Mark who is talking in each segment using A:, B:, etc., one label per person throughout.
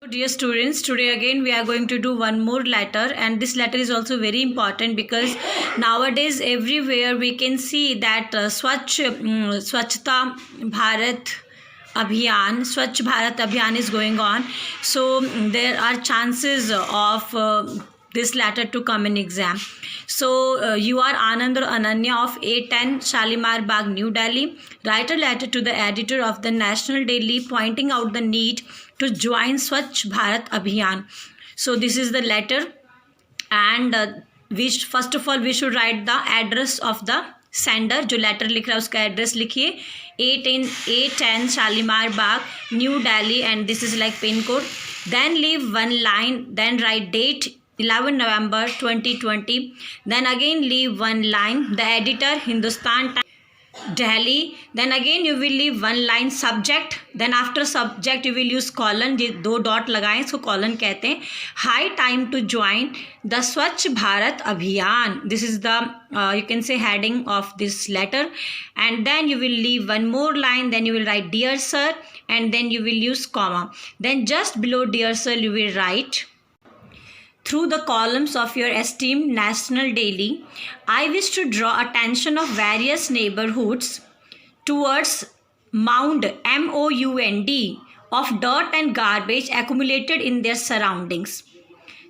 A: Dear students, today again we are going to do one more letter, and this letter is also very important because nowadays everywhere we can see that Swachhta Bharat Abhiyan is going on. So there are chances of this letter to come in exam. So you are Anand or Ananya of A10 Shalimar Bagh, New Delhi. Write a letter to the editor of the National Daily pointing out the need to join Swachh Bharat Abhiyan. So this is the letter, and first of all we should write the address of the sender. जो letter लिख रहा है उसका address लिखिए. A10 Shalimar Bagh, New Delhi, and this is like pin code. Then leave one line, then write date 11 November 2020. Then again leave one line, the editor Hindustan Times, Delhi. Then again you will leave one line, subject. Then after subject you will use colon. ये दो dot लगाएं, इसको colon कहते हैं. High time to join the Swachh Bharat Abhiyan. This is the you can say heading of this letter. And then you will leave one more line. Then you will write dear sir, and then you will use comma. Then just below dear sir you will write, through the columns of your esteemed National Daily, I wish to draw attention of various neighborhoods towards mound, M-O-U-N-D, of dirt and garbage accumulated in their surroundings.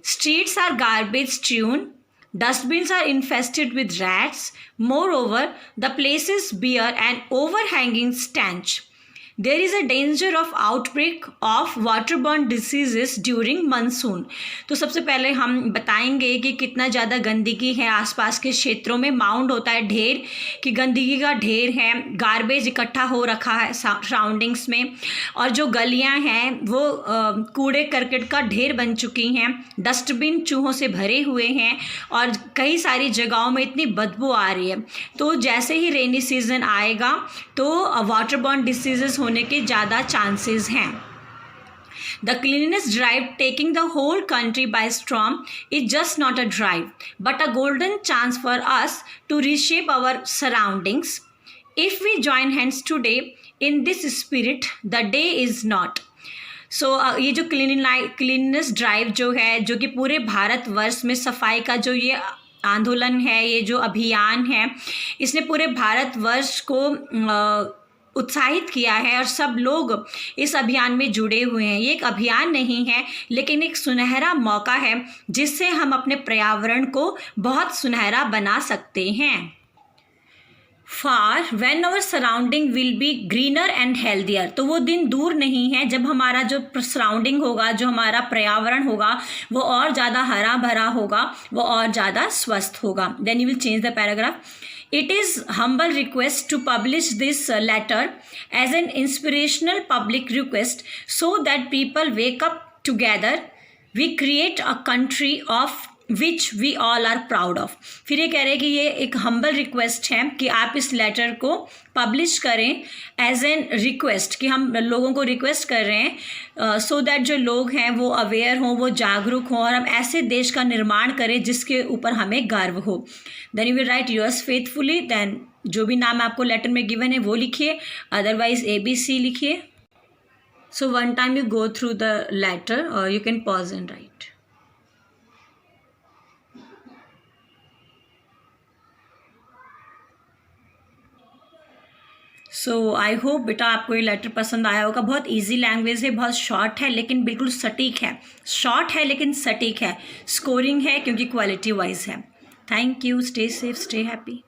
A: Streets are garbage-strewn, dustbins are infested with rats. Moreover, the places bear an overhanging stench. There is a danger of outbreak of waterborne diseases during monsoon. तो सबसे पहले हम बताएंगे कि कितना ज़्यादा गंदगी है आसपास के क्षेत्रों में. माउंड होता है ढेर, कि गंदगी का ढेर है, गार्बेज इकट्ठा हो रखा है सराउंडिंग्स में, और जो गलियां हैं वो कूड़े करकट का ढेर बन चुकी हैं. डस्टबिन चूहों से भरे हुए हैं और कई सारी जगहों में इतनी बदबू आ रही है. तो जैसे ही रेनी सीजन आएगा तो वाटरबॉर्न डिसीजेस होने के ज़्यादा चांसेस हैं. The cleanliness drive taking the whole country by storm is just not a drive, but a golden chance for us to reshape our surroundings. If we join hands today in this spirit, the day is not. सो ये जो cleanness drive जो है, जो कि पूरे भारतवर्ष में सफाई का जो ये आंदोलन है, ये जो अभियान है, इसने पूरे भारतवर्ष को उत्साहित किया है और सब लोग इस अभियान में जुड़े हुए हैं. ये एक अभियान नहीं है लेकिन एक सुनहरा मौका है जिससे हम अपने पर्यावरण को बहुत सुनहरा बना सकते हैं. For when our surrounding will be greener and healthier. तो वो दिन दूर नहीं है जब हमारा जो सराउंडिंग होगा, जो हमारा पर्यावरण होगा, वो और ज़्यादा हरा भरा होगा, वो और ज़्यादा स्वस्थ होगा. Then you will change the paragraph. It is humble request to publish this letter as an inspirational public request so that people wake up together. We create a country of which we all are proud of. फिर ये कह रहे हैं कि ये एक humble request है कि आप इस लेटर को पब्लिश करें एज एन रिक्वेस्ट, कि हम लोगों को रिक्वेस्ट कर रहे हैं सो दैट जो लोग हैं वो अवेयर हों, वो जागरूक हों और हम ऐसे देश का निर्माण करें जिसके ऊपर हमें गर्व हो. Then you will write yours faithfully. देन जो भी नाम आपको लेटर में गिवन है वो लिखिए, अदरवाइज ABC लिखिए. So one time you go through the letter और you can pause and write. So I hope बेटा आपको ये लेटर पसंद आया होगा. बहुत इजी लैंग्वेज है, बहुत शॉर्ट है लेकिन बिल्कुल सटीक है. शॉर्ट है लेकिन सटीक है. स्कोरिंग है क्योंकि क्वालिटी वाइज है. Thank you. Stay safe, stay happy.